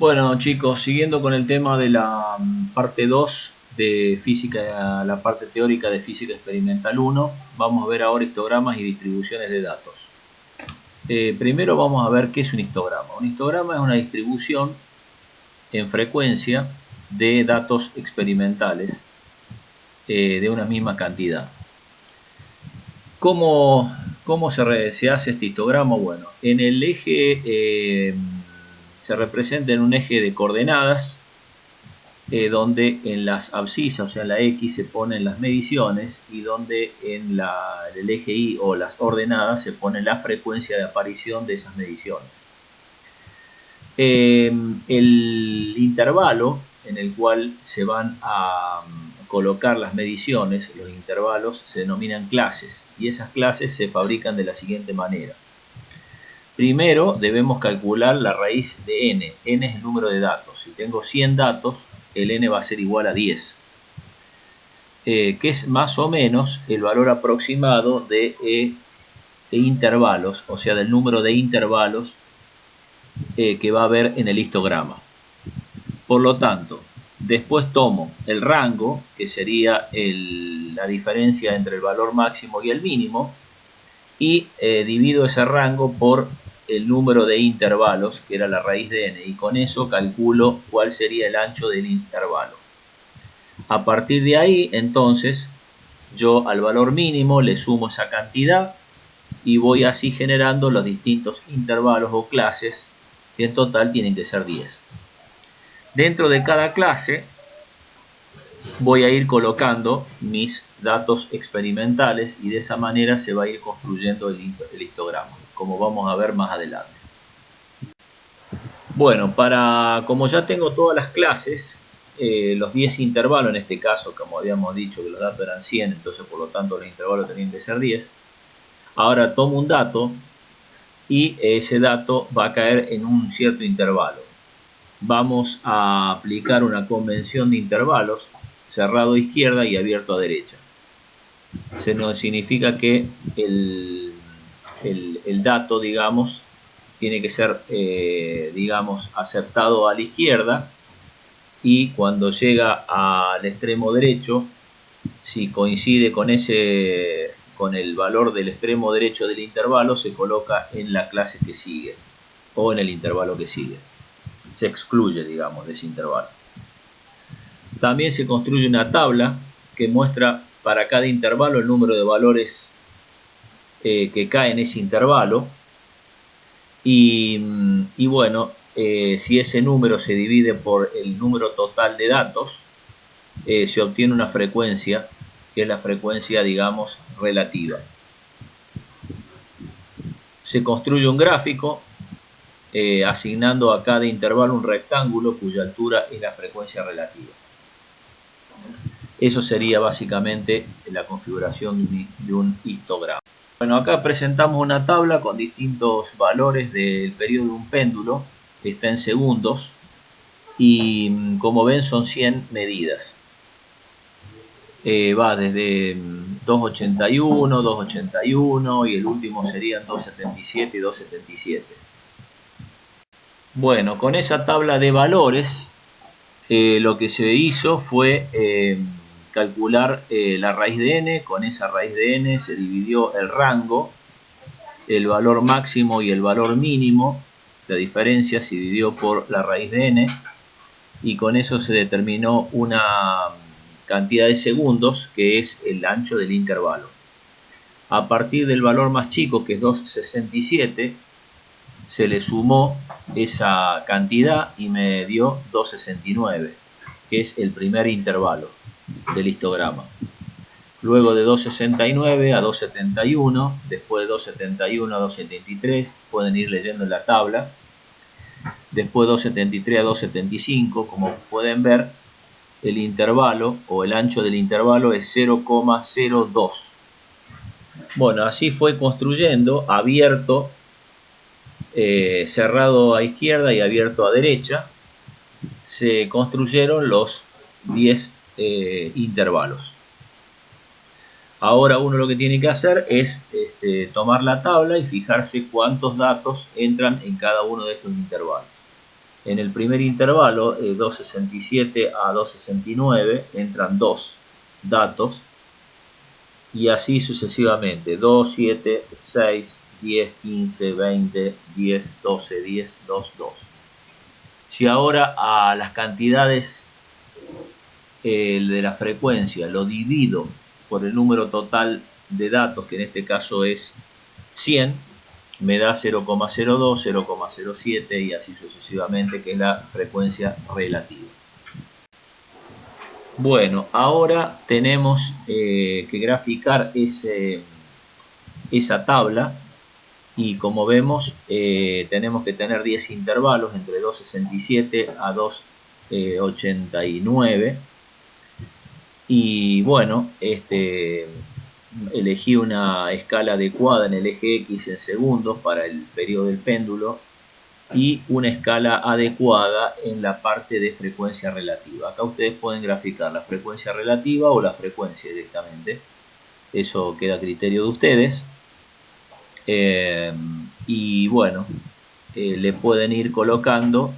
Bueno chicos, siguiendo con el tema de la parte 2 de física, la parte teórica de física experimental 1, vamos a ver ahora histogramas y distribuciones de datos. Primero vamos a ver qué es un histograma. Un histograma es una distribución en frecuencia de datos experimentales de una misma cantidad. ¿Cómo se hace este histograma? Bueno, en el eje se representa en un eje de coordenadas donde en las abscisas, o sea en la X, se ponen las mediciones y donde en el eje Y o las ordenadas se pone la frecuencia de aparición de esas mediciones. El intervalo en el cual se van a colocar las mediciones, los intervalos, se denominan clases y esas clases se fabrican de la siguiente manera. Primero debemos calcular la raíz de n. N es el número de datos. Si tengo 100 datos, el n va a ser igual a 10. Que es más o menos el valor aproximado de intervalos, o sea, del número de intervalos que va a haber en el histograma. Por lo tanto, después tomo el rango, que sería la diferencia entre el valor máximo y el mínimo, y divido ese rango por el número de intervalos, que era la raíz de n, y con eso calculo cuál sería el ancho del intervalo. A partir de ahí, entonces, yo al valor mínimo le sumo esa cantidad y voy así generando los distintos intervalos o clases, que en total tienen que ser 10. Dentro de cada clase voy a ir colocando mis datos experimentales y de esa manera se va a ir construyendo el histograma, como vamos a ver más adelante. Bueno, como ya tengo todas las clases, los 10 intervalos en este caso, como habíamos dicho que los datos eran 100, entonces por lo tanto los intervalos tenían que ser 10. Ahora tomo un dato y ese dato va a caer en un cierto intervalo. Vamos a aplicar una convención de intervalos, cerrado a izquierda y abierto a derecha. Se nos significa que el dato, digamos, tiene que ser, digamos, aceptado a la izquierda, y cuando llega al extremo derecho, si coincide con el valor del extremo derecho del intervalo, se coloca en la clase que sigue o en el intervalo que sigue. Se excluye, digamos, de ese intervalo. También se construye una tabla que muestra para cada intervalo el número de valores que cae en ese intervalo y bueno, si ese número se divide por el número total de datos, se obtiene una frecuencia que es la frecuencia, digamos, relativa. Se construye un gráfico asignando a cada intervalo un rectángulo cuya altura es la frecuencia relativa. Eso sería básicamente la configuración de un histograma. Bueno, acá presentamos una tabla con distintos valores del periodo de un péndulo, está en segundos, y como ven son 100 medidas. Va desde 281, 281 y el último serían 277 y 277. Bueno, con esa tabla de valores lo que se hizo fue calcular la raíz de n. Con esa raíz de n se dividió el rango, el valor máximo y el valor mínimo. La diferencia se dividió por la raíz de n y con eso se determinó una cantidad de segundos que es el ancho del intervalo. A partir del valor más chico, que es 267, se le sumó esa cantidad y me dio 269, que es el primer intervalo del histograma. Luego de 269 a 271, después de 271 a 273, pueden ir leyendo en la tabla. Después de 273 a 275, como pueden ver, el intervalo o el ancho del intervalo es 0,02. Bueno, así fue construyendo, abierto, cerrado a izquierda y abierto a derecha, se construyeron los 10 intervalos. Ahora uno lo que tiene que hacer es tomar la tabla y fijarse cuántos datos entran en cada uno de estos intervalos. En el primer intervalo, 267 a 269, entran 2 datos y así sucesivamente, 2, 7, 6, 10, 15, 20, 10, 12, 10, 2, 2. Si ahora a las cantidades de la frecuencia lo divido por el número total de datos, que en este caso es 100, me da 0,02, 0,07 y así sucesivamente, que es la frecuencia relativa. Bueno, ahora tenemos que graficar esa tabla y como vemos tenemos que tener 10 intervalos entre 267 a 289 y bueno, elegí una escala adecuada en el eje X en segundos para el periodo del péndulo y una escala adecuada en la parte de frecuencia relativa. Acá ustedes pueden graficar la frecuencia relativa o la frecuencia directamente. Eso queda a criterio de ustedes. Y bueno, le pueden ir colocando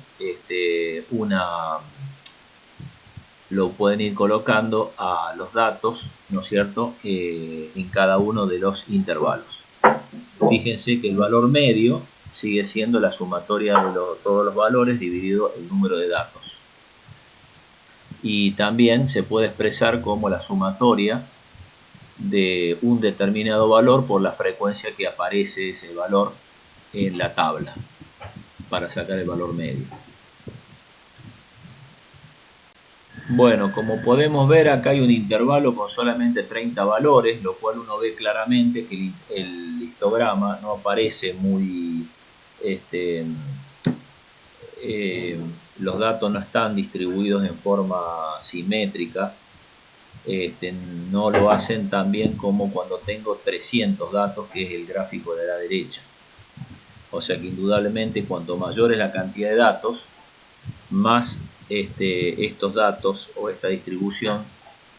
lo pueden ir colocando a los datos, ¿no es cierto?, en cada uno de los intervalos. Fíjense que el valor medio sigue siendo la sumatoria de todos los valores dividido el número de datos. Y también se puede expresar como la sumatoria de un determinado valor por la frecuencia que aparece ese valor en la tabla para sacar el valor medio. Bueno, como podemos ver, acá hay un intervalo con solamente 30 valores, lo cual uno ve claramente que el histograma no aparece muy... los datos no están distribuidos en forma simétrica, no lo hacen tan bien como cuando tengo 300 datos, que es el gráfico de la derecha. O sea que indudablemente cuanto mayor es la cantidad de datos, más estos datos o esta distribución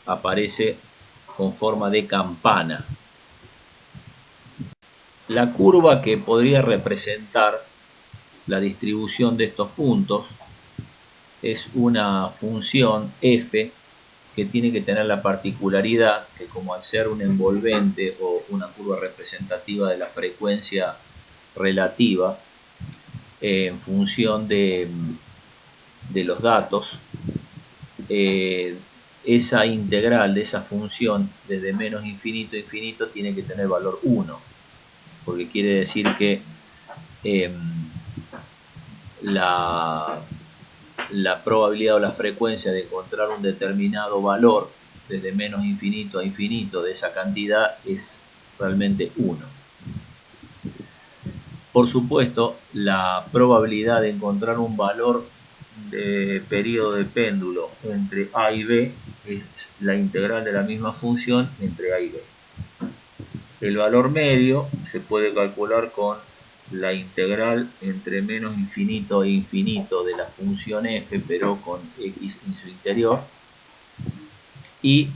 aparece con forma de campana. La curva que podría representar la distribución de estos puntos es una función f que tiene que tener la particularidad que, como al ser un envolvente o una curva representativa de la frecuencia relativa en función de los datos, esa integral de esa función desde menos infinito a infinito tiene que tener valor 1, porque quiere decir que la probabilidad o la frecuencia de encontrar un determinado valor desde menos infinito a infinito de esa cantidad es realmente 1. Por supuesto, la probabilidad de encontrar un valor de periodo de péndulo entre A y B es la integral de la misma función entre A y B. El valor medio se puede calcular con la integral entre menos infinito e infinito de la función f, pero con x en su interior, y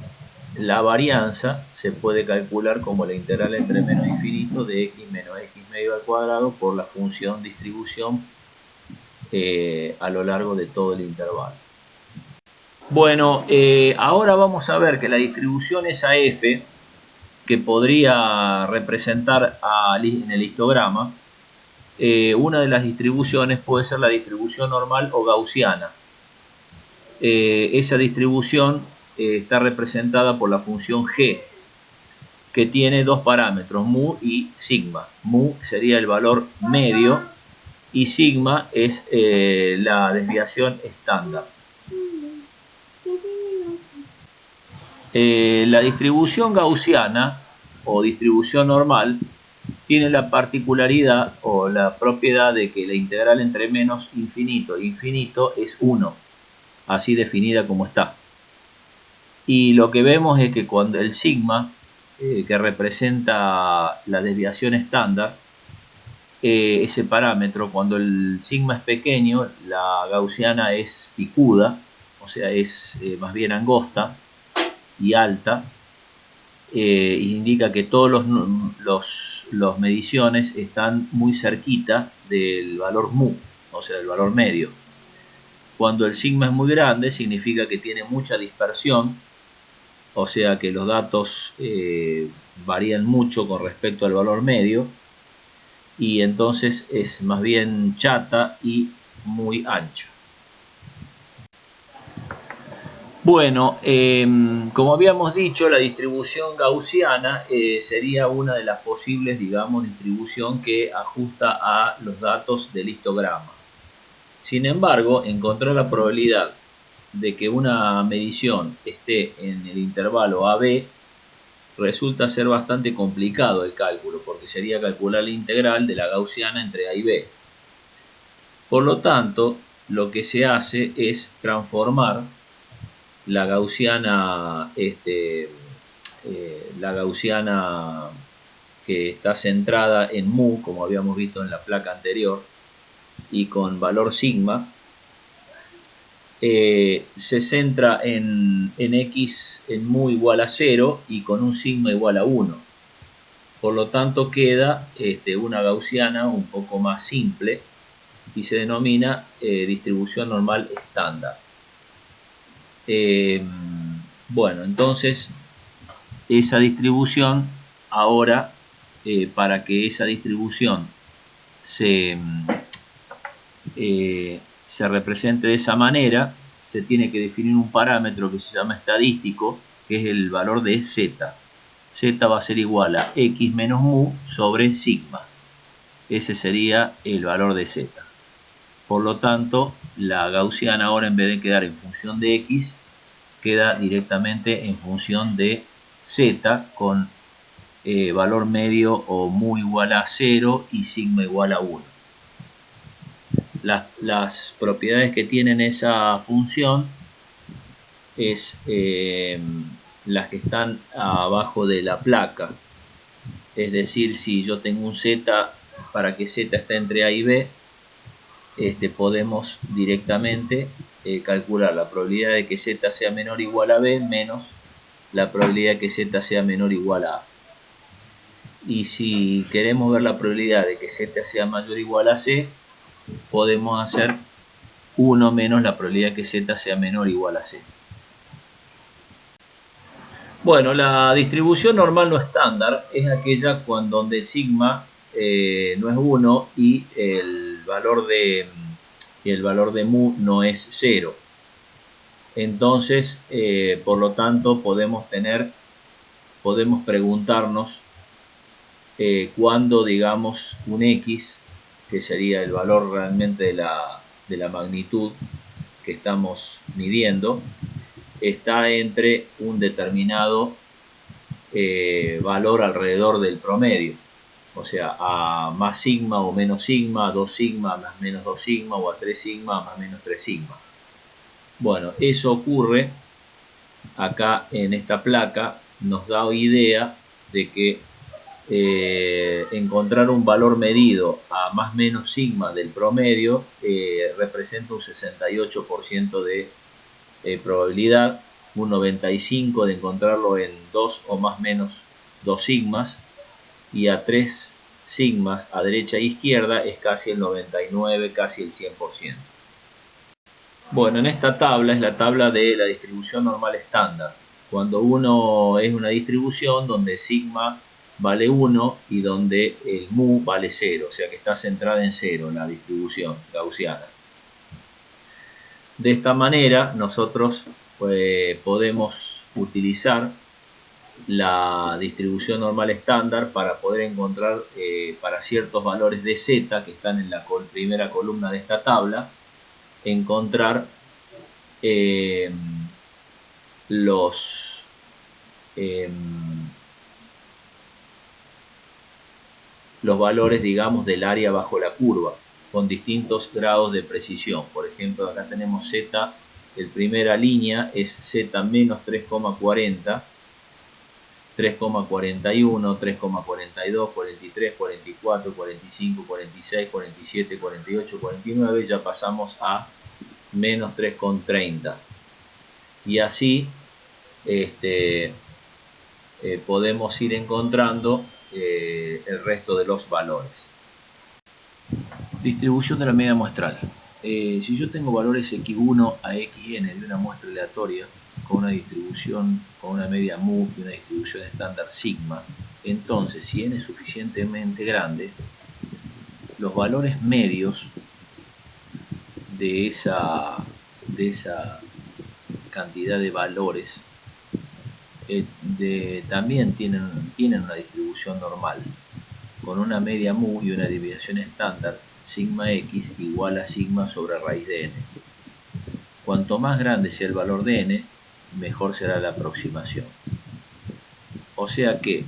la varianza se puede calcular como la integral entre menos infinito de x menos x medio al cuadrado por la función distribución a lo largo de todo el intervalo. Bueno, ahora vamos a ver que la distribución esa f, que podría representar en el histograma, una de las distribuciones puede ser la distribución normal o gaussiana. Esa distribución está representada por la función g, que tiene dos parámetros, mu y sigma. Mu sería el valor medio y sigma es la desviación estándar. La distribución gaussiana o distribución normal tiene la particularidad o la propiedad de que la integral entre menos infinito e infinito es 1, así definida como está. Y lo que vemos es que cuando el sigma, que representa la desviación estándar, ese parámetro, cuando el sigma es pequeño, la gaussiana es picuda, o sea, es más bien angosta y alta, indica que todos los mediciones están muy cerquita del valor mu, o sea, del valor medio. Cuando el sigma es muy grande significa que tiene mucha dispersión, o sea que los datos varían mucho con respecto al valor medio, y entonces es más bien chata y muy ancha. Bueno, como habíamos dicho, la distribución gaussiana sería una de las posibles, digamos, distribución que ajusta a los datos del histograma. Sin embargo, encontrar la probabilidad de que una medición esté en el intervalo AB resulta ser bastante complicado el cálculo, porque sería calcular la integral de la gaussiana entre A y B. Por lo tanto, lo que se hace es transformar la gaussiana, que está centrada en mu, como habíamos visto en la placa anterior, y con valor sigma, se centra en x en mu igual a 0 y con un sigma igual a 1. Por lo tanto queda una gaussiana un poco más simple y se denomina distribución normal estándar. Bueno, entonces esa distribución ahora, para que esa distribución se represente de esa manera, se tiene que definir un parámetro que se llama estadístico, que es el valor de z. Z va a ser igual a x menos mu sobre sigma. Ese sería el valor de z. Por lo tanto, la gaussiana ahora, en vez de quedar en función de x, queda directamente en función de z, con valor medio o mu igual a 0 y sigma igual a 1. Las propiedades que tienen esa función es las que están abajo de la placa. Es decir, si yo tengo un z, para que z esté entre A y B, podemos directamente calcular la probabilidad de que z sea menor o igual a B menos la probabilidad de que z sea menor o igual a A. Y si queremos ver la probabilidad de que z sea mayor o igual a C, podemos hacer 1 menos la probabilidad de que z sea menor o igual a C. Bueno, la distribución normal no estándar es aquella donde el sigma no es 1 y el valor de mu no es 0. Entonces, por lo tanto, podemos preguntarnos cuándo, digamos, un x, que sería el valor realmente de la magnitud que estamos midiendo, está entre un determinado valor alrededor del promedio, o sea, a más sigma o menos sigma, a 2 sigma más menos 2 sigma, o a 3 sigma más menos 3 sigma. Bueno, eso ocurre acá en esta placa, nos da idea de que encontrar un valor medido a más menos sigma del promedio representa un 68% de probabilidad, un 95% de encontrarlo en 2 o más menos 2 sigmas, y a 3 sigmas a derecha e izquierda es casi el 99%, casi el 100%. Bueno, en esta tabla es la tabla de la distribución normal estándar, cuando uno es una distribución donde sigma vale 1 y donde el mu vale 0, o sea que está centrada en 0 la distribución gaussiana. De esta manera nosotros podemos utilizar la distribución normal estándar para poder encontrar para ciertos valores de z que están en la primera columna de esta tabla, encontrar los valores, digamos, del área bajo la curva con distintos grados de precisión. Por ejemplo, acá tenemos z, la primera línea es z menos 3,40, 3,41, 3,42, 43, 44, 45, 46, 47, 48, 49, ya pasamos a menos 3,30. Y así podemos ir encontrando el resto de los valores. Distribución de la media muestral. Si yo tengo valores x1 a xn de una muestra aleatoria con una distribución, con una media mu y una distribución estándar sigma, entonces si n es suficientemente grande, los valores medios de esa cantidad de valores también tienen una distribución normal, con una media mu y una desviación estándar sigma x igual a sigma sobre raíz de n. Cuanto más grande sea el valor de n, mejor será la aproximación. O sea que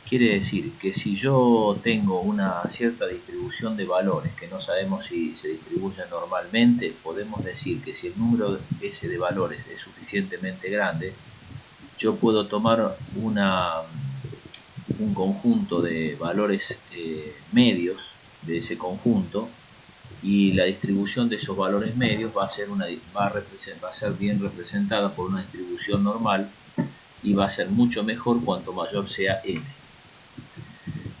quiere decir que si yo tengo una cierta distribución de valores que no sabemos si se distribuyen normalmente, podemos decir que si el número ese de valores es suficientemente grande, yo puedo tomar un conjunto de valores medios de ese conjunto, y la distribución de esos valores medios va a ser bien representada por una distribución normal, y va a ser mucho mejor cuanto mayor sea n.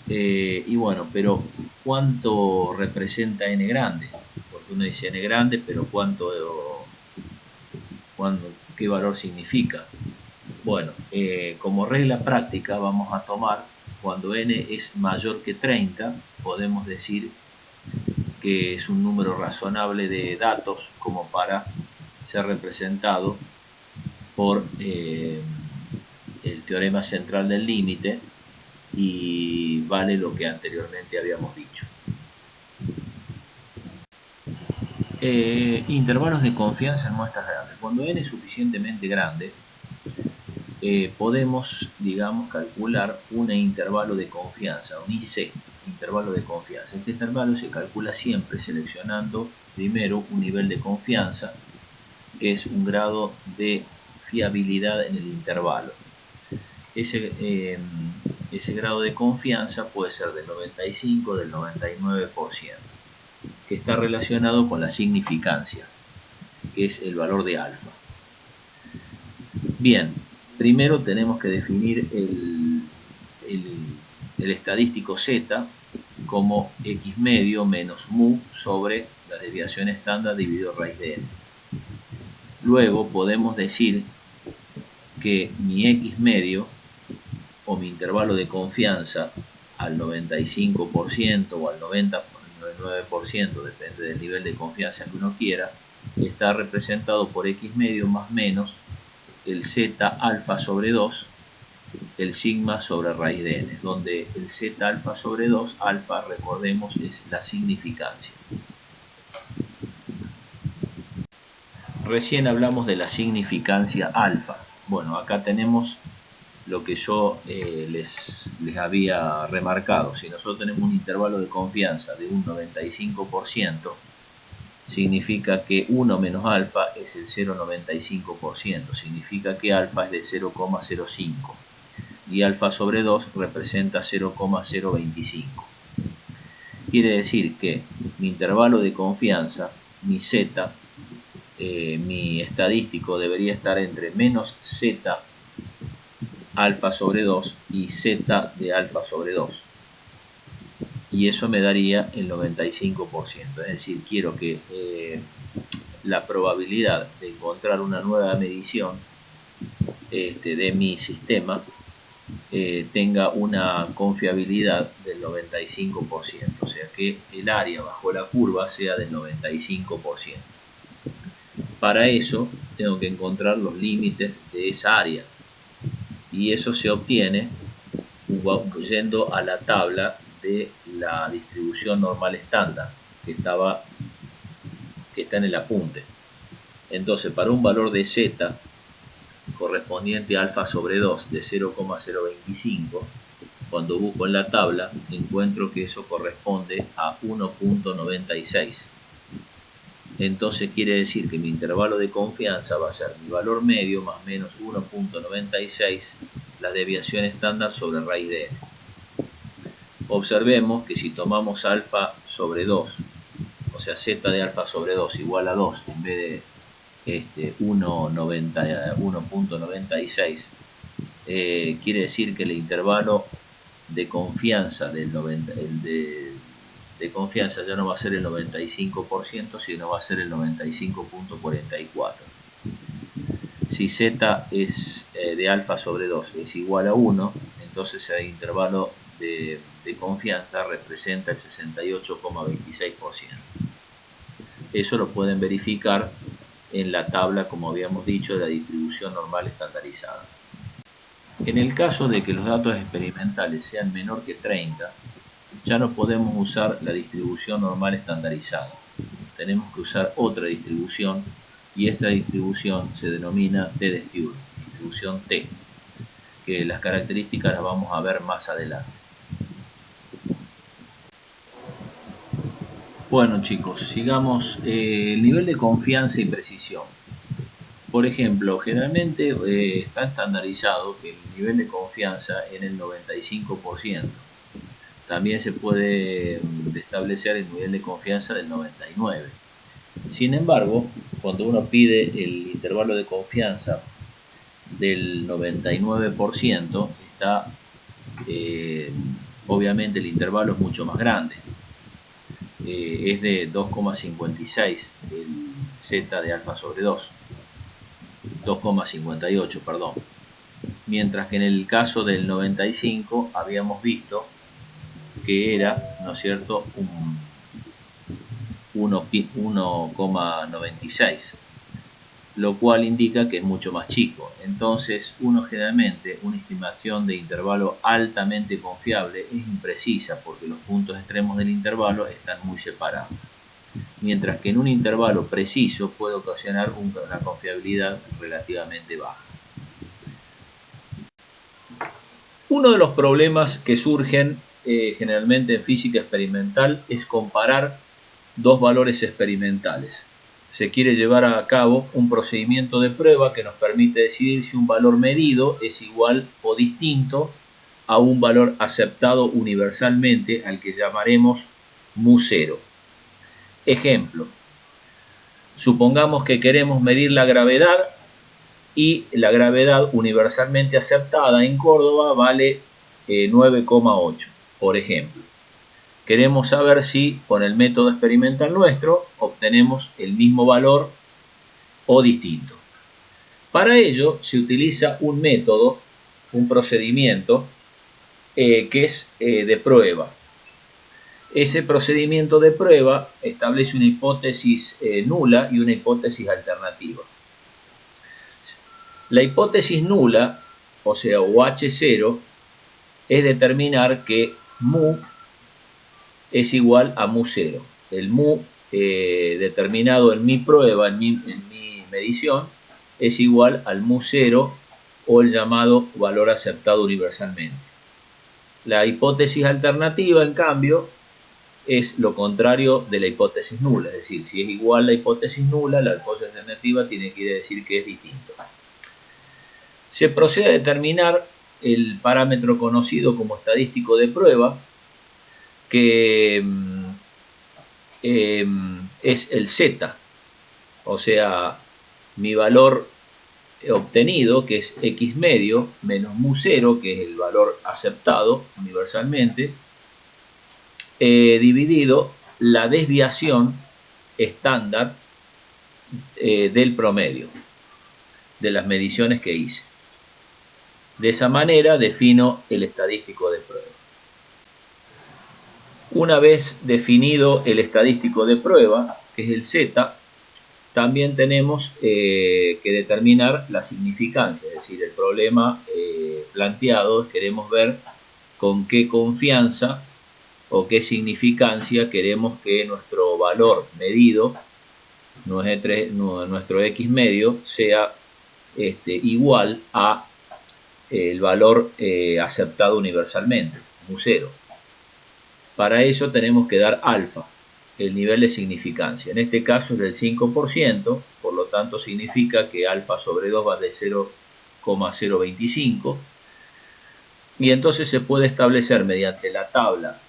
Y bueno, pero ¿cuánto representa n grande? Porque uno dice n grande, pero ¿qué valor significa? Bueno, como regla práctica vamos a tomar, cuando n es mayor que 30, podemos decir que es un número razonable de datos como para ser representado por el teorema central del límite, y vale lo que anteriormente habíamos dicho. Intervalos de confianza en muestras grandes. Cuando n es suficientemente grande, podemos, digamos, calcular un intervalo de confianza, un IC, intervalo de confianza. Este intervalo se calcula siempre seleccionando primero un nivel de confianza, que es un grado de fiabilidad en el intervalo. Ese grado de confianza puede ser del 95 o del 99%, que está relacionado con la significancia, que es el valor de alfa. Bien, primero tenemos que definir el estadístico z como x medio menos mu sobre la desviación estándar dividido raíz de n. Luego podemos decir que mi x medio, o mi intervalo de confianza, al 95% o al 99%, depende del nivel de confianza que uno quiera, está representado por x medio más menos el z alfa sobre 2, el sigma sobre raíz de n, donde el z alfa sobre 2, alfa, recordemos, es la significancia. Recién hablamos de la significancia alfa. Bueno, acá tenemos lo que yo les había remarcado. Si nosotros tenemos un intervalo de confianza de un 95%, significa que 1 menos alfa es el 0,95%, significa que alfa es de 0,05, y alfa sobre 2 representa 0,025. Quiere decir que mi intervalo de confianza, mi z, mi estadístico, debería estar entre menos z alfa sobre 2 y z de alfa sobre 2, y eso me daría el 95%. Es decir, quiero que la probabilidad de encontrar una nueva medición de mi sistema tenga una confiabilidad del 95%, o sea que el área bajo la curva sea del 95%. Para eso tengo que encontrar los límites de esa área, y eso se obtiene yendo a la tabla de la distribución normal estándar que está en el apunte. Entonces, para un valor de z correspondiente a alfa sobre 2 de 0,025, cuando busco en la tabla encuentro que eso corresponde a 1,96. Entonces quiere decir que mi intervalo de confianza va a ser mi valor medio más menos 1,96, la desviación estándar sobre raíz de n. Observemos que si tomamos alfa sobre 2, o sea z de alfa sobre 2 igual a 2 en vez de 1,96, quiere decir que el intervalo de confianza del de confianza ya no va a ser el 95%, sino va a ser el 95.44. Si z es de alfa sobre 2 es igual a 1, entonces el intervalo de confianza representa el 68,26%. Eso lo pueden verificar en la tabla, como habíamos dicho, de la distribución normal estandarizada. En el caso de que los datos experimentales sean menor que 30, ya no podemos usar la distribución normal estandarizada. Tenemos que usar otra distribución, y esta distribución se denomina t-de-Stewart, distribución T, que las características las vamos a ver más adelante. Bueno chicos, sigamos. El nivel de confianza y precisión. Por ejemplo, generalmente está estandarizado que el nivel de confianza en el 95%. También se puede establecer el nivel de confianza del 99%. Sin embargo, cuando uno pide el intervalo de confianza del 99%, está, obviamente el intervalo es mucho más grande. Es de 2,56 el z de alfa sobre 2. 2,58, perdón. Mientras que en el caso del 95 habíamos visto que era, ¿no es cierto?, un 1,96, lo cual indica que es mucho más chico. Entonces, generalmente una estimación de intervalo altamente confiable es imprecisa porque los puntos extremos del intervalo están muy separados. Mientras que en un intervalo preciso puede ocasionar una confiabilidad relativamente baja. Uno de los problemas que surgen generalmente en física experimental es comparar dos valores experimentales. Se quiere llevar a cabo un procedimiento de prueba que nos permite decidir si un valor medido es igual o distinto a un valor aceptado universalmente, al que llamaremos μ0. Ejemplo, supongamos que queremos medir la gravedad y la gravedad universalmente aceptada en Córdoba vale 9,8, por ejemplo. Queremos saber si con el método experimental nuestro obtenemos el mismo valor o distinto. Para ello se utiliza un método, un procedimiento que es de prueba. Ese procedimiento de prueba establece una hipótesis nula y una hipótesis alternativa. La hipótesis nula, o sea, o H0, es determinar que mu es igual a μ0. El mu determinado en mi prueba, en mi medición, es igual al μ0 o el llamado valor aceptado universalmente. La hipótesis alternativa, en cambio, es lo contrario de la hipótesis nula. Es decir, si es igual la hipótesis nula, la hipótesis alternativa tiene que decir que es distinto. Se procede a determinar el parámetro conocido como estadístico de prueba, que es el z, o sea, mi valor obtenido, que es x medio, menos μ0, que es el valor aceptado universalmente, dividido la desviación estándar del promedio de las mediciones que hice. De esa manera defino el estadístico de prueba. Una vez definido el estadístico de prueba, que es el z, también tenemos que determinar la significancia, es decir, el problema planteado, queremos ver con qué confianza o qué significancia queremos que nuestro valor medido, nuestro x medio, sea igual a el valor aceptado universalmente, μ0. Para eso tenemos que dar alfa, el nivel de significancia. En este caso es del 5%, por lo tanto significa que alfa sobre 2 va de 0,025. Y entonces se puede establecer mediante la tabla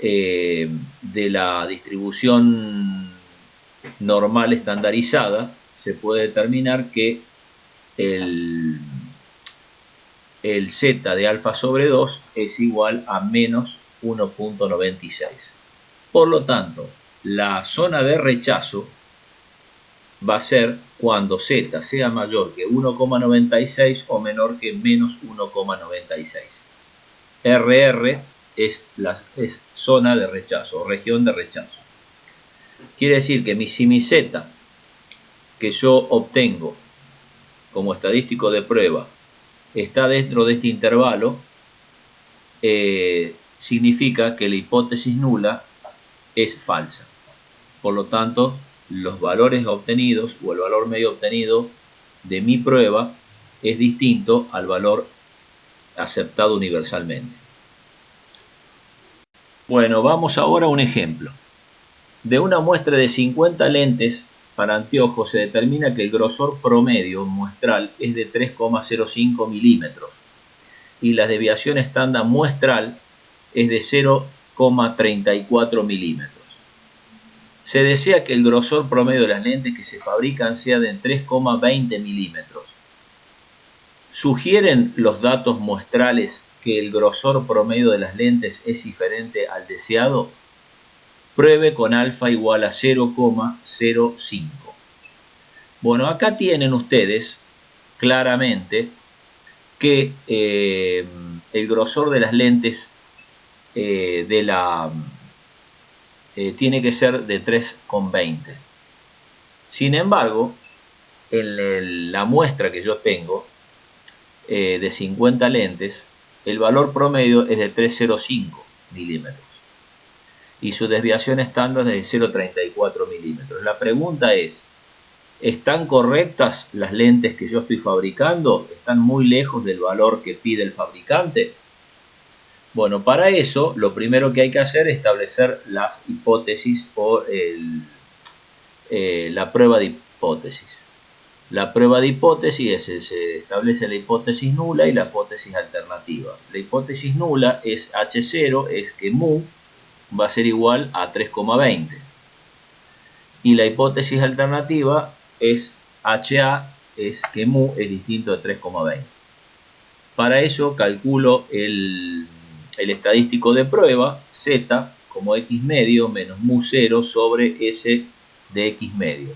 de la distribución normal estandarizada, se puede determinar que el z de alfa sobre 2 es igual a menos 1,96. Por lo tanto, la zona de rechazo va a ser cuando Z sea mayor que 1,96 o menor que menos 1,96. RR es zona de rechazo o región de rechazo. Quiere decir que si mi Z que yo obtengo como estadístico de prueba está dentro de este intervalo, significa que la hipótesis nula es falsa. Por lo tanto, los valores obtenidos o el valor medio obtenido de mi prueba es distinto al valor aceptado universalmente. Bueno, vamos ahora a un ejemplo. De una muestra de 50 lentes para anteojos se determina que el grosor promedio muestral es de 3,05 milímetros y la desviación estándar muestral es de 0,34 milímetros. Se desea que el grosor promedio de las lentes que se fabrican sea de 3,20 milímetros. ¿Sugieren los datos muestrales que el grosor promedio de las lentes es diferente al deseado? Pruebe con alfa igual a 0,05. Bueno, acá tienen ustedes claramente que el grosor de las lentes tiene que ser de 3,20. Sin embargo, en la muestra que yo tengo de 50 lentes, el valor promedio es de 3,05 milímetros y su desviación estándar es de 0,34 milímetros. La pregunta es, ¿están correctas las lentes que yo estoy fabricando? ¿Están muy lejos del valor que pide el fabricante? Bueno, para eso lo primero que hay que hacer es establecer las hipótesis o la prueba de hipótesis. La prueba de hipótesis se establece la hipótesis nula y la hipótesis alternativa. La hipótesis nula es H0, es que mu va a ser igual a 3,20. Y la hipótesis alternativa es HA, es que mu es distinto de 3,20. Para eso calculo el estadístico de prueba, Z, como X medio menos mu 0 sobre S de X medio.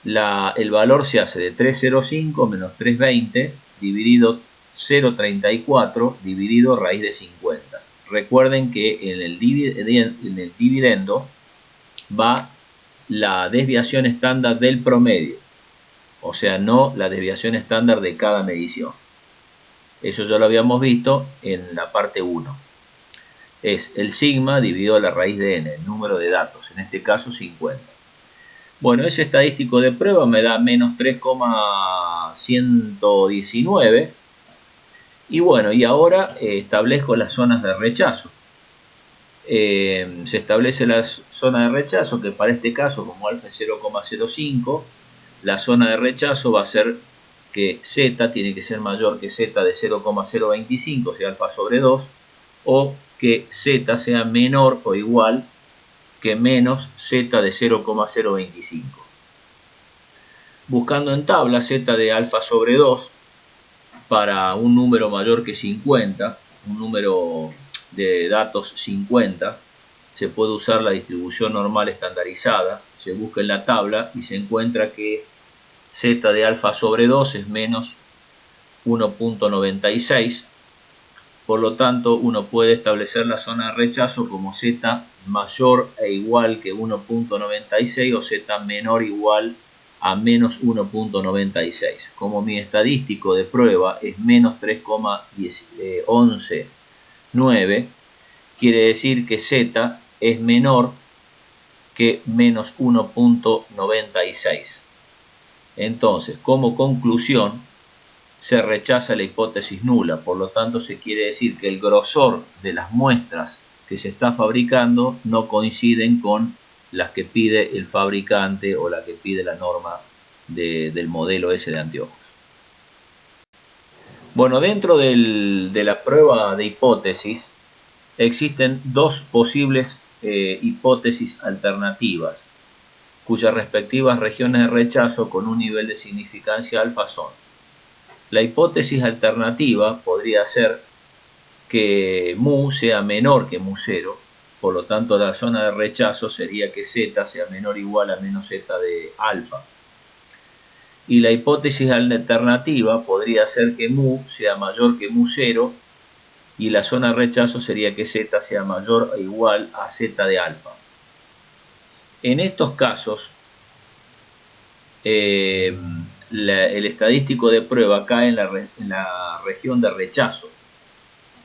El valor se hace de 3,05 menos 3,20 dividido 0,34 dividido raíz de 50. Recuerden que en el dividendo va la desviación estándar del promedio, o sea, no la desviación estándar de cada medición. Eso ya lo habíamos visto en la parte 1. Es el sigma dividido la raíz de n, el número de datos, en este caso 50. Bueno, ese estadístico de prueba me da menos 3,119. Y bueno, y ahora establezco las zonas de rechazo. Se establece la zona de rechazo, que para este caso, como alfa es 0,05, la zona de rechazo va a ser que Z tiene que ser mayor que Z de 0,025, o sea, alfa sobre 2, o que Z sea menor o igual que menos Z de 0,025. Buscando en tabla Z de alfa sobre 2 para un número mayor que 50, un número de datos 50, se puede usar la distribución normal estandarizada, se busca en la tabla y se encuentra que Z de alfa sobre 2 es menos 1,96. Por lo tanto, uno puede establecer la zona de rechazo como Z mayor e igual que 1,96 o Z menor o igual a menos 1,96. Como mi estadístico de prueba es menos 3,119, quiere decir que Z es menor que menos 1,96. Entonces, como conclusión, se rechaza la hipótesis nula. Por lo tanto, se quiere decir que el grosor de las muestras que se está fabricando no coinciden con las que pide el fabricante o la que pide la norma del modelo ese de anteojos. Bueno, dentro de la prueba de hipótesis existen dos posibles hipótesis alternativas, cuyas respectivas regiones de rechazo con un nivel de significancia alfa son. La hipótesis alternativa podría ser que mu sea menor que mu 0, por lo tanto la zona de rechazo sería que Z sea menor o igual a menos Z de alfa. Y la hipótesis alternativa podría ser que mu sea mayor que mu 0 y la zona de rechazo sería que Z sea mayor o igual a Z de alfa. En estos casos, el estadístico de prueba cae en la región de rechazo.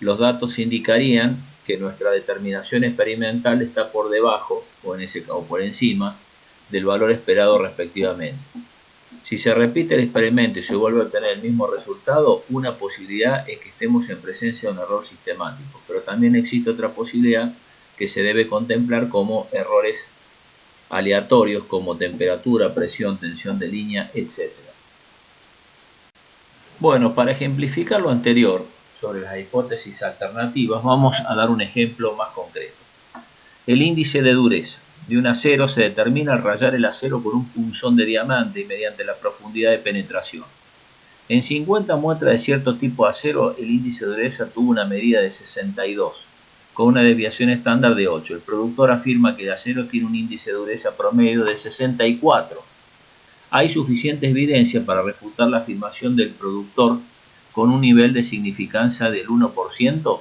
Los datos indicarían que nuestra determinación experimental está por debajo o por encima del valor esperado respectivamente. Si se repite el experimento y se vuelve a obtener el mismo resultado, una posibilidad es que estemos en presencia de un error sistemático, pero también existe otra posibilidad que se debe contemplar como errores aleatorios como temperatura, presión, tensión de línea, etc. Bueno, para ejemplificar lo anterior sobre las hipótesis alternativas, vamos a dar un ejemplo más concreto. El índice de dureza de un acero se determina al rayar el acero con un punzón de diamante y mediante la profundidad de penetración. En 50 muestras de cierto tipo de acero, el índice de dureza tuvo una medida de 62, con una desviación estándar de 8. El productor afirma que el acero tiene un índice de dureza promedio de 64. Hay suficiente evidencia para refutar la afirmación del productor con un nivel de significancia del 1%.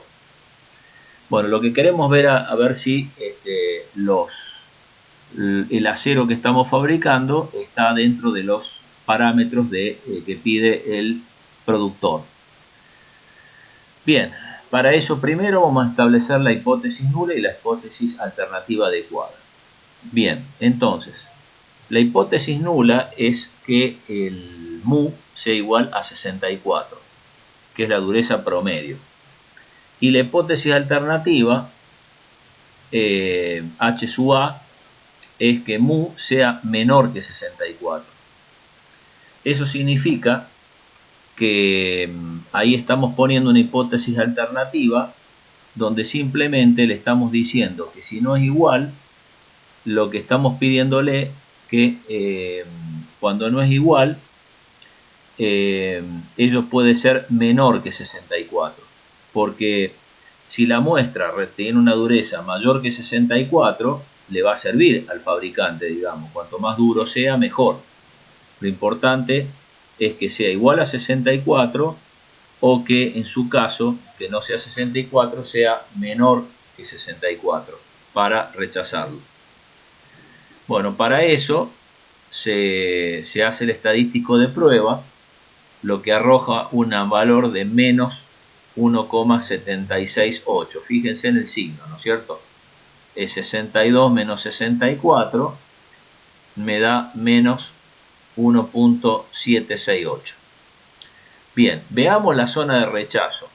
Bueno, lo que queremos ver a ver si el acero que estamos fabricando está dentro de los parámetros que pide el productor. Bien, para eso primero vamos a establecer la hipótesis nula y la hipótesis alternativa adecuada. Bien, entonces, la hipótesis nula es que el mu sea igual a 64, que es la dureza promedio. Y la hipótesis alternativa, H sub A, es que mu sea menor que 64. Eso significa que ahí estamos poniendo una hipótesis alternativa donde simplemente le estamos diciendo que si no es igual, lo que estamos pidiéndole que cuando no es igual, ello puede ser menor que 64, porque si la muestra tiene una dureza mayor que 64, le va a servir al fabricante, digamos, cuanto más duro sea, mejor. Lo importante es que sea igual a 64 o que en su caso, que no sea 64, sea menor que 64 para rechazarlo. Bueno, para eso se hace el estadístico de prueba, lo que arroja un valor de menos 1,768. Fíjense en el signo, ¿no es cierto? Es 62 menos 64 me da menos 1,768. Bien, veamos la zona de rechazo.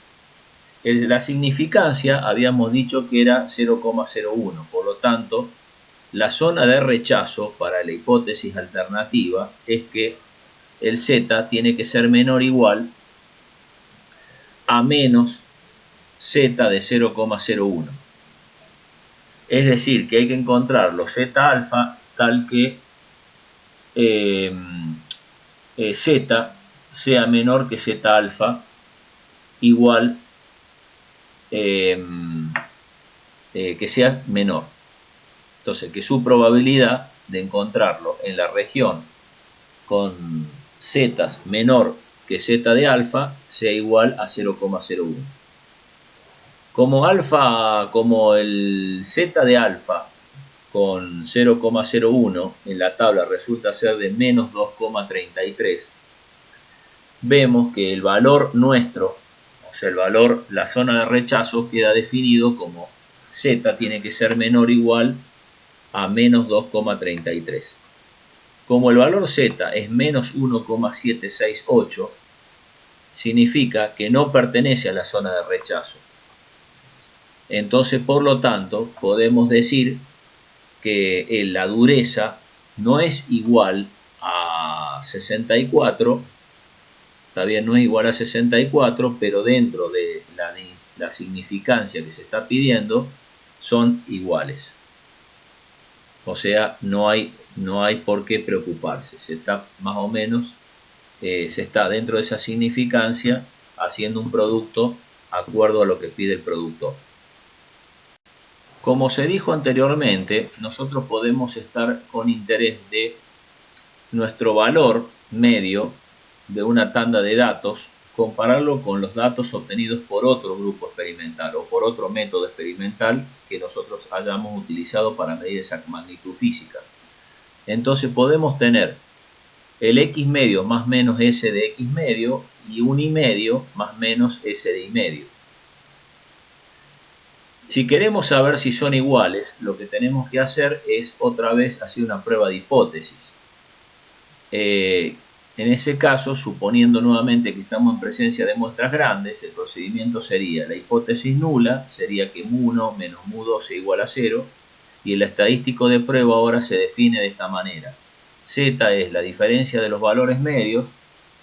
La significancia habíamos dicho que era 0,01, por lo tanto, la zona de rechazo para la hipótesis alternativa es que el Z tiene que ser menor o igual a menos Z de 0,01. Es decir, que hay que encontrar los Z alfa tal que Z sea menor que Z alfa igual que sea menor. Entonces, que su probabilidad de encontrarlo en la región con Z menor que Z de alfa sea igual a 0,01. Como el Z de alfa con 0,01 en la tabla resulta ser de menos 2,33, vemos que el valor nuestro, o sea, la zona de rechazo queda definido como Z tiene que ser menor o igual a menos 2,33. Como el valor Z es menos 1,768, significa que no pertenece a la zona de rechazo. Entonces, por lo tanto, podemos decir que la dureza no es igual a 64, está bien, no es igual a 64, pero dentro de la significancia que se está pidiendo son iguales. O sea, no hay por qué preocuparse, se está más o menos, se está dentro de esa significancia haciendo un producto de acuerdo a lo que pide el productor. Como se dijo anteriormente, nosotros podemos estar con interés de nuestro valor medio de una tanda de datos, compararlo con los datos obtenidos por otro grupo experimental o por otro método experimental que nosotros hayamos utilizado para medir esa magnitud física. Entonces podemos tener el x medio más menos s de x medio y un y medio más menos s de y medio. Si queremos saber si son iguales, lo que tenemos que hacer es otra vez hacer una prueba de hipótesis. En ese caso, suponiendo nuevamente que estamos en presencia de muestras grandes, el procedimiento sería la hipótesis nula, sería que mu1 menos mu2 sea igual a 0, y el estadístico de prueba ahora se define de esta manera. Z es la diferencia de los valores medios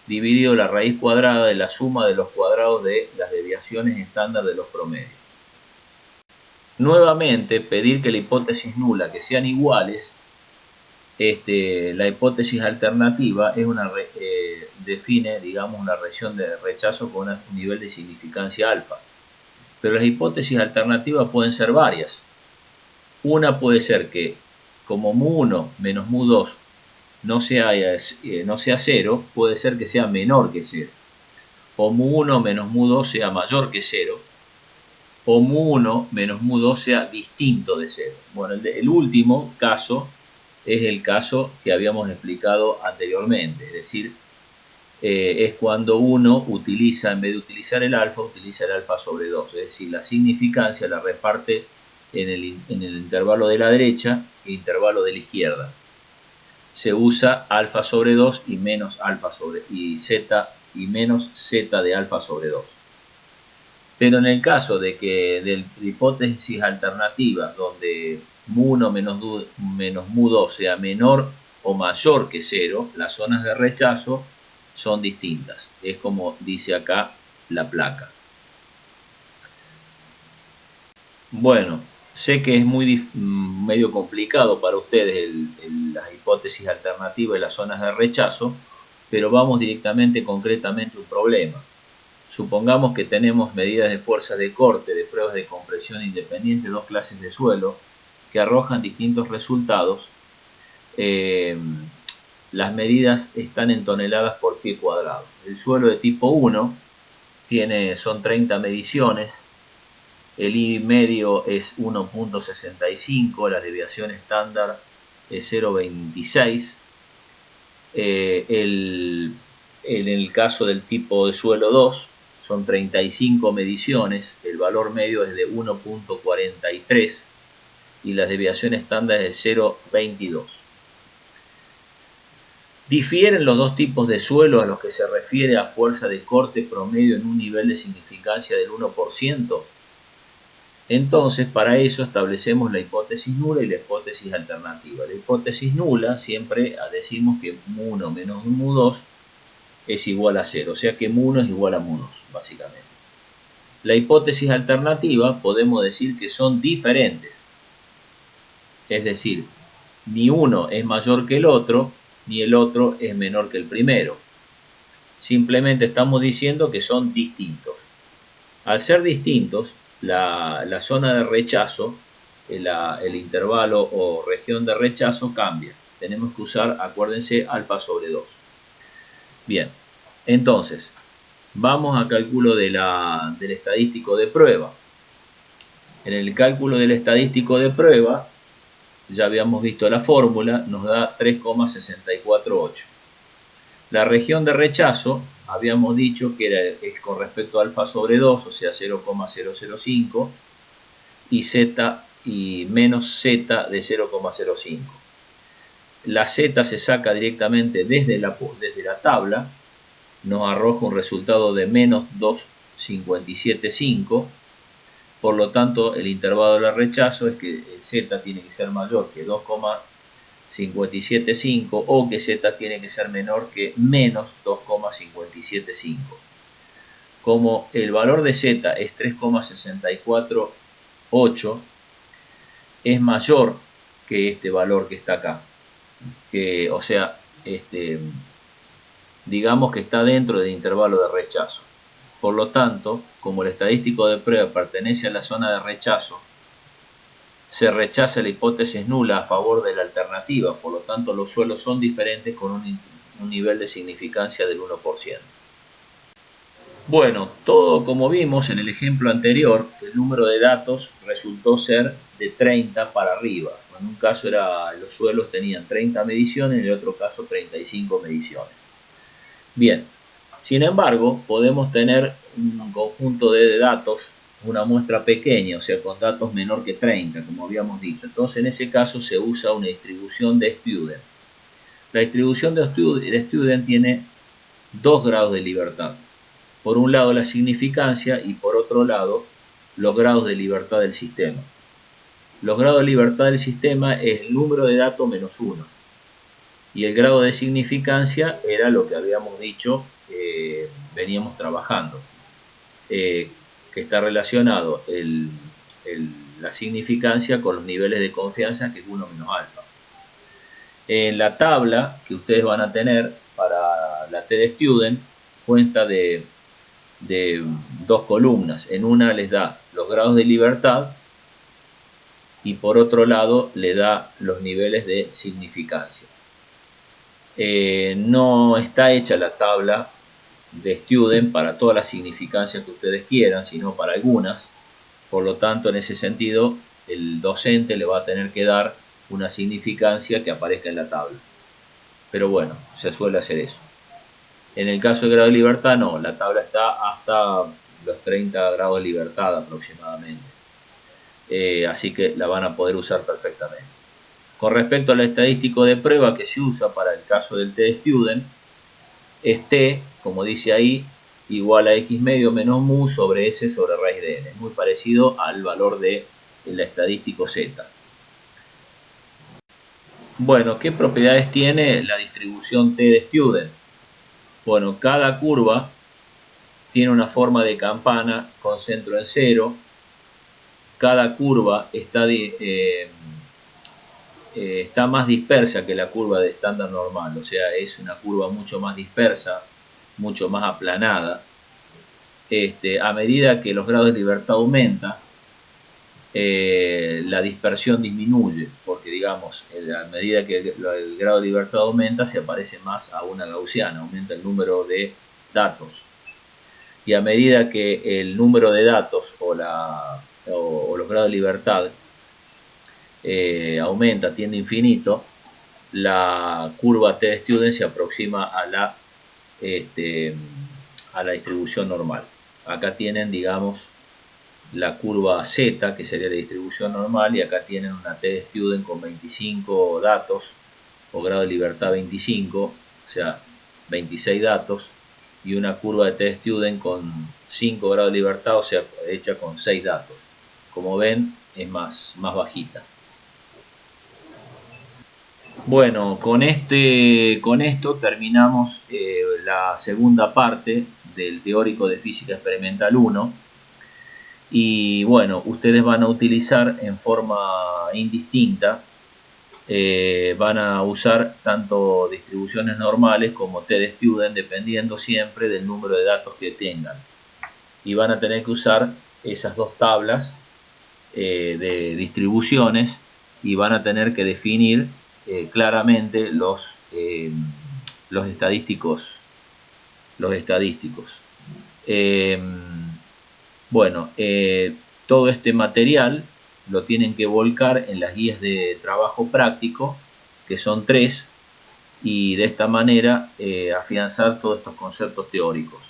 dividido la raíz cuadrada de la suma de los cuadrados de las desviaciones estándar de los promedios. Nuevamente, pedir que la hipótesis nula que sean iguales. La hipótesis alternativa es define, digamos, una región de rechazo con un nivel de significancia alfa. Pero las hipótesis alternativas pueden ser varias. Una puede ser que, como mu1 menos mu2 no sea 0, puede ser que sea menor que 0. O mu1 menos mu2 sea mayor que 0. O mu1 menos mu2 sea distinto de 0. Bueno, el último caso es el caso que habíamos explicado anteriormente, es decir, es cuando uno utiliza, en vez de utilizar el alfa, utiliza el alfa sobre 2, es decir, la significancia la reparte en el intervalo de la derecha e intervalo de la izquierda. Se usa alfa sobre 2 y menos alfa sobre z y menos z de alfa sobre 2. Pero en el caso de la hipótesis alternativa, donde mu1 menos mu2 sea menor o mayor que 0, las zonas de rechazo son distintas. Es como dice acá la placa. Bueno, sé que es medio complicado para ustedes las hipótesis alternativas y las zonas de rechazo, pero vamos directamente, concretamente, a un problema. Supongamos que tenemos medidas de fuerza de corte, de pruebas de compresión independiente, dos clases de suelo, que arrojan distintos resultados. Las medidas están en toneladas por pie cuadrado. El suelo de tipo 1 son 30 mediciones, el I medio es 1.65, la desviación estándar es 0.26. En el caso del tipo de suelo 2 son 35 mediciones, el valor medio es de 1.43 y la desviación estándar es de 0.22. Difieren los dos tipos de suelo a los que se refiere a fuerza de corte promedio en un nivel de significancia del 1%. Entonces, para eso establecemos la hipótesis nula y la hipótesis alternativa. La hipótesis nula siempre decimos que mu1 menos mu2 es igual a 0, o sea que mu1 es igual a mu2, básicamente. La hipótesis alternativa podemos decir que son diferentes, es decir, ni uno es mayor que el otro, ni el otro es menor que el primero. Simplemente estamos diciendo que son distintos. Al ser distintos, la zona de rechazo, el intervalo o región de rechazo cambia. Tenemos que usar, acuérdense, alfa sobre 2. Bien, entonces, vamos al cálculo del estadístico de prueba. En el cálculo del estadístico de prueba, ya habíamos visto la fórmula, nos da 3,648. La región de rechazo, habíamos dicho que es con respecto a alfa sobre 2, o sea 0,005, y menos z de 0,05. La z se saca directamente desde la tabla, nos arroja un resultado de menos 2,575. Por lo tanto, el intervalo de rechazo es que el z tiene que ser mayor que 2,575 o que z tiene que ser menor que menos 2,575. Como el valor de z es 3,648, es mayor que este valor que está acá. O sea, digamos que está dentro del intervalo de rechazo. Por lo tanto, como el estadístico de prueba pertenece a la zona de rechazo, se rechaza la hipótesis nula a favor de la alternativa, por lo tanto los suelos son diferentes con un nivel de significancia del 1%. Bueno, todo como vimos en el ejemplo anterior, el número de datos resultó ser de 30 para arriba. En un caso los suelos tenían 30 mediciones, en el otro caso 35 mediciones. Bien, sin embargo, podemos tener un conjunto de datos, una muestra pequeña, o sea, con datos menor que 30, como habíamos dicho. Entonces, en ese caso se usa una distribución de Student. La distribución de Student tiene dos grados de libertad. Por un lado la significancia y por otro lado los grados de libertad del sistema. Los grados de libertad del sistema es el número de datos menos 1. Y el grado de significancia era lo que habíamos dicho, veníamos trabajando. Que está relacionado la significancia con los niveles de confianza, que es 1 menos alfa. En la tabla que ustedes van a tener para la TDStudent cuenta de dos columnas. En una les da los grados de libertad y por otro lado le da los niveles de significancia. No está hecha la tabla de Student para todas las significancias que ustedes quieran, sino para algunas. Por lo tanto, en ese sentido, el docente le va a tener que dar una significancia que aparezca en la tabla. Pero bueno, se suele hacer eso. En el caso de grado de libertad, no, la tabla está hasta los 30 grados de libertad aproximadamente. Así que la van a poder usar perfectamente. Con respecto al estadístico de prueba que se usa para el caso del TDStudent, es T, como dice ahí, igual a X medio menos mu sobre S sobre raíz de N. Es muy parecido al valor del estadístico Z. Bueno, ¿qué propiedades tiene la distribución TDStudent? Bueno, cada curva tiene una forma de campana con centro en 0. Cada curva está más dispersa que la curva de estándar normal, o sea, es una curva mucho más dispersa, mucho más aplanada. A medida que los grados de libertad aumentan, la dispersión disminuye, porque digamos, a medida que el grado de libertad aumenta, se parece más a una gaussiana, aumenta el número de datos. Y a medida que el número de datos o los grados de libertad aumenta, tiende a infinito, la curva TDStudent se aproxima a la distribución normal. Acá tienen, digamos, la curva Z, que sería la distribución normal, y acá tienen una TDStudent con 25 datos, o grado de libertad 25, o sea, 26 datos, y una curva de TDStudent con 5 grados de libertad, o sea, hecha con 6 datos. Como ven, es más bajita. Bueno, con esto terminamos la segunda parte del teórico de física experimental 1. Y bueno, ustedes van a utilizar en forma indistinta, van a usar tanto distribuciones normales como TDStudent, dependiendo siempre del número de datos que tengan. Y van a tener que usar esas dos tablas de distribuciones y van a tener que definir claramente los estadísticos. Bueno, todo este material lo tienen que volcar en las guías de trabajo práctico, que son 3, y de esta manera afianzar todos estos conceptos teóricos.